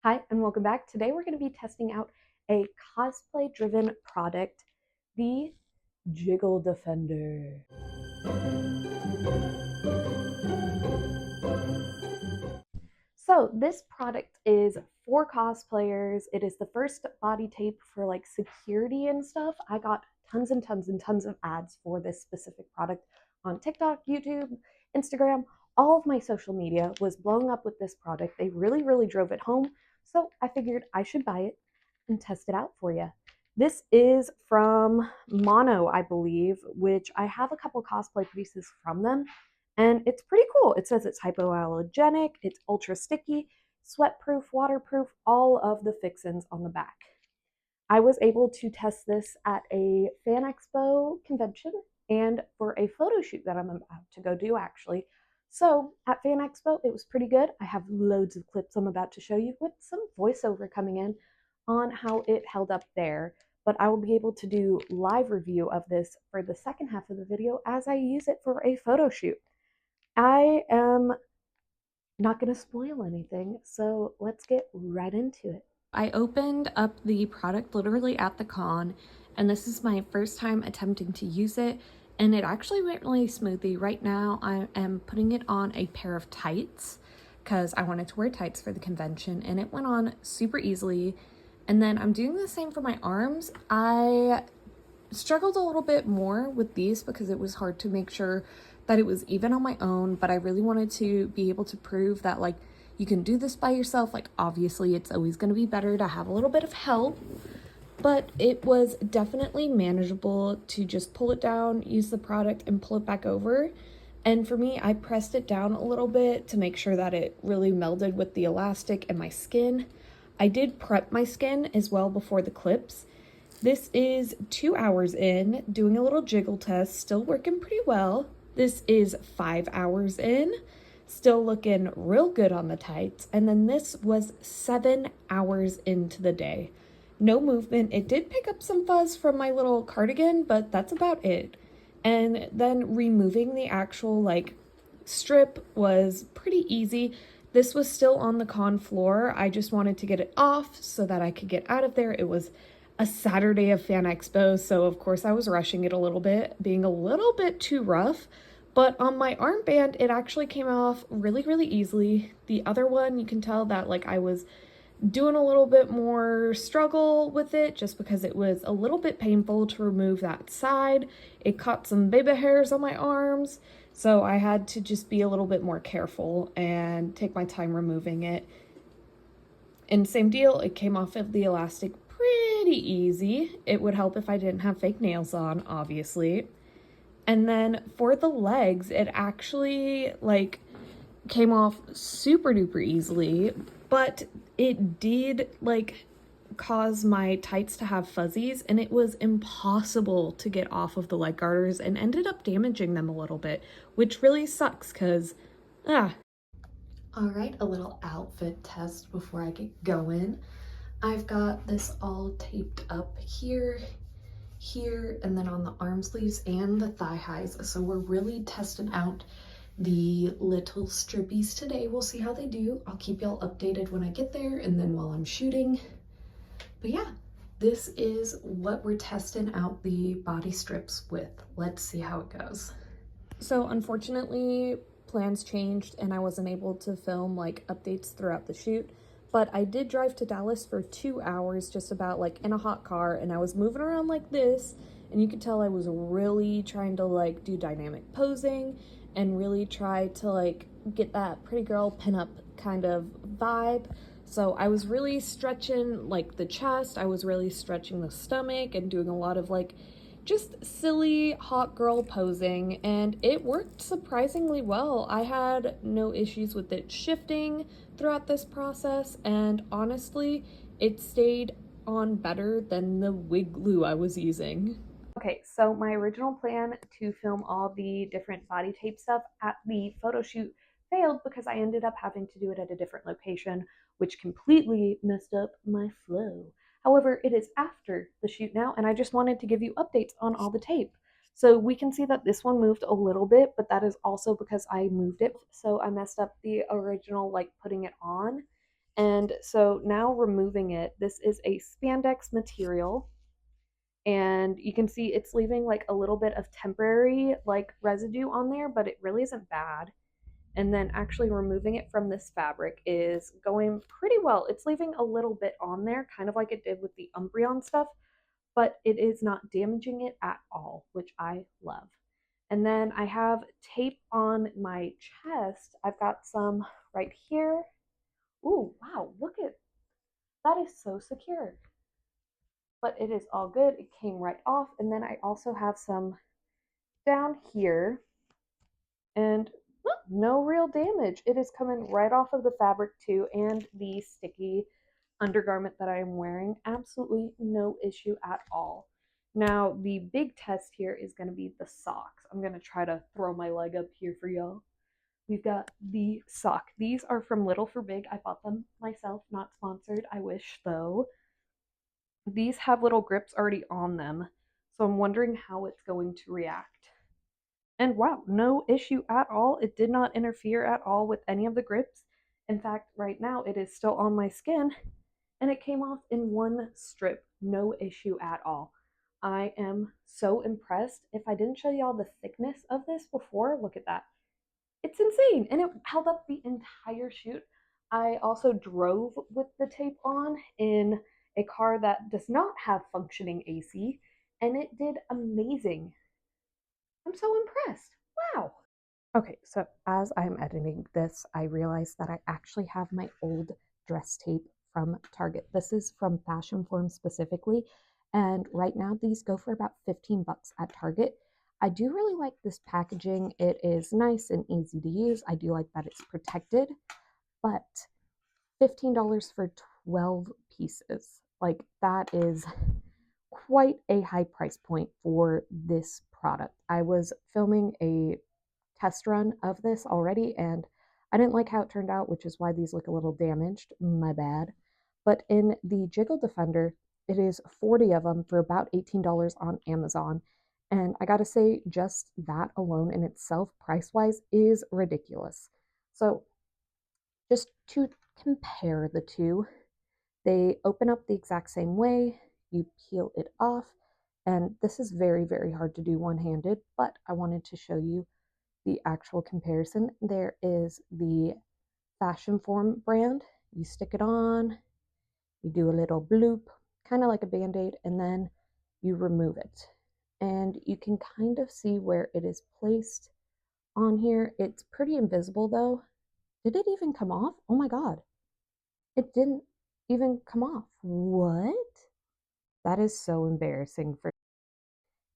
Hi, and welcome back. Today we're going to be testing out a cosplay driven product, the Jiggle Defender. So, this product is for cosplayers. It is the first body tape for like security and stuff. I got tons and tons and tons of ads for this specific product on TikTok, YouTube, Instagram. All of my social media was blowing up with this product. They really, really drove it home. So, I figured I should buy it and test it out for you. This is from Mono, I believe, which I have a couple cosplay pieces from them, and it's pretty cool. It says it's hypoallergenic, it's ultra sticky, sweat proof, waterproof, all of the fixins on the back. I was able to test this at a fan expo convention and for a photo shoot that I'm about to go do actually. So at Fan Expo, it was pretty good. I have loads of clips I'm about to show you with some voiceover coming in on how it held up there. But I will be able to do live review of this for the second half of the video as I use it for a photo shoot. I am not going to spoil anything, so let's get right into it. I opened up the product literally at the con, and this is my first time attempting to use it, and it actually went really smoothly. Right now, I am putting it on a pair of tights because I wanted to wear tights for the convention, and it went on super easily. And then I'm doing the same for my arms. I struggled a little bit more with these because it was hard to make sure that it was even on my own, but I really wanted to be able to prove that like you can do this by yourself. Like obviously it's always going to be better to have a little bit of help, but it was definitely manageable to just pull it down, use the product and pull it back over. And for me, I pressed it down a little bit to make sure that it really melded with the elastic and my skin. I did prep my skin as well before the clips. This is 2 hours in, doing a little jiggle test, still working pretty well. This is 5 hours in, still looking real good on the tights. And then this was 7 hours into the day. No movement. It did pick up some fuzz from my little cardigan, but that's about it. And then removing the actual like strip was pretty easy. This was still on the con floor. I just wanted to get it off so that I could get out of there. It was a Saturday of Fan Expo, so of course I was rushing it a little bit, being a little bit too rough. But on my armband, it actually came off really, really easily. The other one, you can tell that like I was doing a little bit more struggle with it just because it was a little bit painful to remove that side. It caught some baby hairs on my arms, so I had to just be a little bit more careful and take my time removing it. And same deal, it came off of the elastic pretty easy. It would help if I didn't have fake nails on, obviously. And then for the legs, it actually like came off super duper easily, but it did like cause my tights to have fuzzies, and it was impossible to get off of the leg garters and ended up damaging them a little bit, which really sucks because all right, a little outfit test before I get going. I've got this all taped up here, here, and then on the arm sleeves and the thigh highs. So we're really testing out the little strippies today. We'll see how they do. I'll keep y'all updated when I get there and then while I'm shooting. But yeah, this is what we're testing out the body strips with. Let's see how it goes. So unfortunately, plans changed and I wasn't able to film like updates throughout the shoot, but I did drive to Dallas for 2 hours just about like in a hot car, and I was moving around like this, and you could tell I was really trying to like do dynamic posing and really try to like get that pretty girl pinup kind of vibe. So I was really stretching like the chest, I was really stretching the stomach and doing a lot of like just silly hot girl posing, and it worked surprisingly well. I had no issues with it shifting throughout this process, and honestly, it stayed on better than the wig glue I was using. Okay, so my original plan to film all the different body tape stuff at the photo shoot failed because I ended up having to do it at a different location, which completely messed up my flow. However, it is after the shoot now, and I just wanted to give you updates on all the tape. So we can see that this one moved a little bit, but that is also because I moved it. So I messed up the original, like putting it on. And so now removing it, this is a spandex material, and you can see it's leaving like a little bit of temporary like residue on there, but it really isn't bad. And then actually removing it from this fabric is going pretty well. It's leaving a little bit on there, kind of like it did with the Umbreon stuff, but it is not damaging it at all, which I love. And then I have tape on my chest. I've got some right here. Ooh, wow, look at that, is so secure. But it is all good. It came right off. And then I also have some down here, and no real damage. It is coming right off of the fabric too, and the sticky undergarment that I am wearing. Absolutely no issue at all. Now, the big test here is going to be the socks. I'm going to try to throw my leg up here for y'all. We've got the sock. These are from Little for Big. I bought them myself, not sponsored. I wish though. These have little grips already on them, so I'm wondering how it's going to react. And wow, no issue at all. It did not interfere at all with any of the grips. In fact, right now it is still on my skin, and it came off in one strip. No issue at all. I am so impressed. If I didn't show y'all the thickness of this before, look at that. It's insane, and it held up the entire shoot. I also drove with the tape on in a car that does not have functioning AC, and it did amazing. I'm so impressed. Wow. Okay, so as I'm editing this, I realized that I actually have my old dress tape from Target. This is from Fashion Form specifically, and right now these go for about 15 bucks at Target. I do really like this packaging. It is nice and easy to use. I do like that it's protected, but $15 for 12 pieces. Like, that is quite a high price point for this product. I was filming a test run of this already, and I didn't like how it turned out, which is why these look a little damaged. My bad. But in the Jiggle Defender, it is 40 of them for about $18 on Amazon. And I gotta say, just that alone in itself, price wise, is ridiculous. So, just to compare the two, they open up the exact same way. You peel it off, and this is very, very hard to do one handed, but I wanted to show you the actual comparison. There is the Fashion Form brand. You stick it on, you do a little bloop, kind of like a band aid, and then you remove it. And you can kind of see where it is placed on here. It's pretty invisible though. Did it even come off? Oh my god. It didn't even come off. What? That is so embarrassing for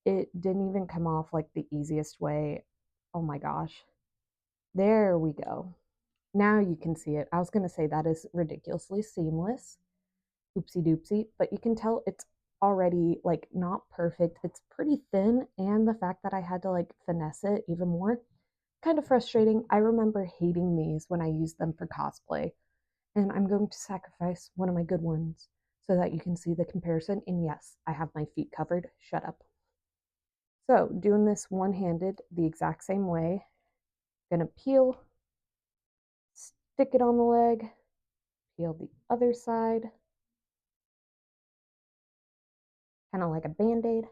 it didn't even come off like the easiest way. Oh my gosh. There we go. Now you can see it. I was going to say that is ridiculously seamless. Oopsie doopsie. But you can tell it's already like not perfect. It's pretty thin. And the fact that I had to like finesse it even more, kind of frustrating. I remember hating these when I used them for cosplay. And I'm going to sacrifice one of my good ones so that you can see the comparison. And yes, I have my feet covered. Shut up. So doing this one-handed the exact same way. Gonna peel, stick it on the leg, peel the other side, kind of like a band-aid,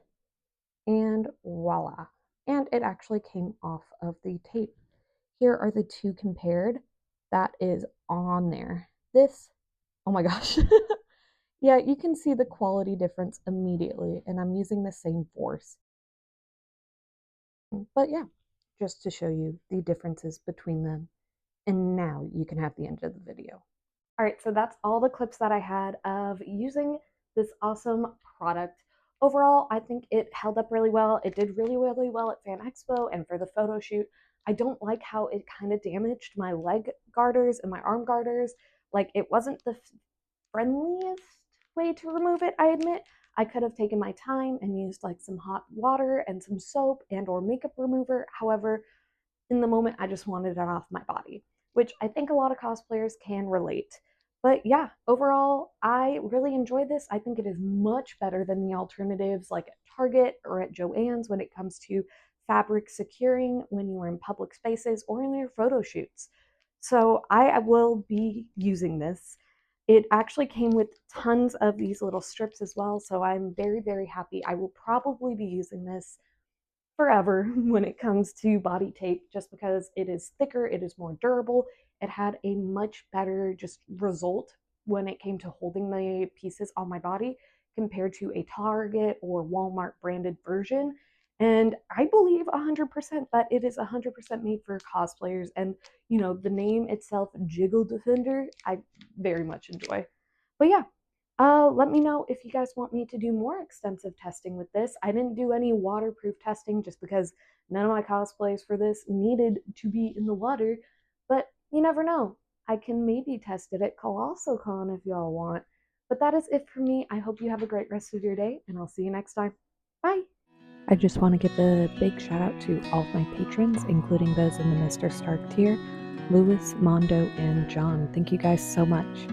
and voila. And it actually came off of the tape. Here are the two compared. That is on there. This, oh my gosh. Yeah, you can see the quality difference immediately, and I'm using the same force. But yeah, just to show you the differences between them. And now you can have the end of the video. All right, so that's all the clips that I had of using this awesome product. Overall, I think it held up really well. It did really, really well at Fan Expo and for the photo shoot. I don't like how it kind of damaged my leg garters and my arm garters. Like, it wasn't the friendliest way to remove it, I admit. I could have taken my time and used like some hot water and some soap and or makeup remover. However, in the moment, I just wanted it off my body, which I think a lot of cosplayers can relate. But yeah, overall, I really enjoyed this. I think it is much better than the alternatives like at Target or at Joann's when it comes to fabric securing when you are in public spaces or in your photo shoots. So I will be using this. It actually came with tons of these little strips as well, so I'm very, very happy. I will probably be using this forever when it comes to body tape just because it is thicker, it is more durable. It had a much better just result when it came to holding the pieces on my body compared to a Target or Walmart branded version. And I believe 100% that it is 100% made for cosplayers. And, the name itself, Jiggle Defender, I very much enjoy. But yeah, let me know if you guys want me to do more extensive testing with this. I didn't do any waterproof testing just because none of my cosplays for this needed to be in the water, but you never know. I can maybe test it at ColossalCon if y'all want. But that is it for me. I hope you have a great rest of your day, and I'll see you next time. Bye! I just want to give a big shout out to all of my patrons, including those in the Mr. Stark tier, Lewis, Mondo, and John. Thank you guys so much.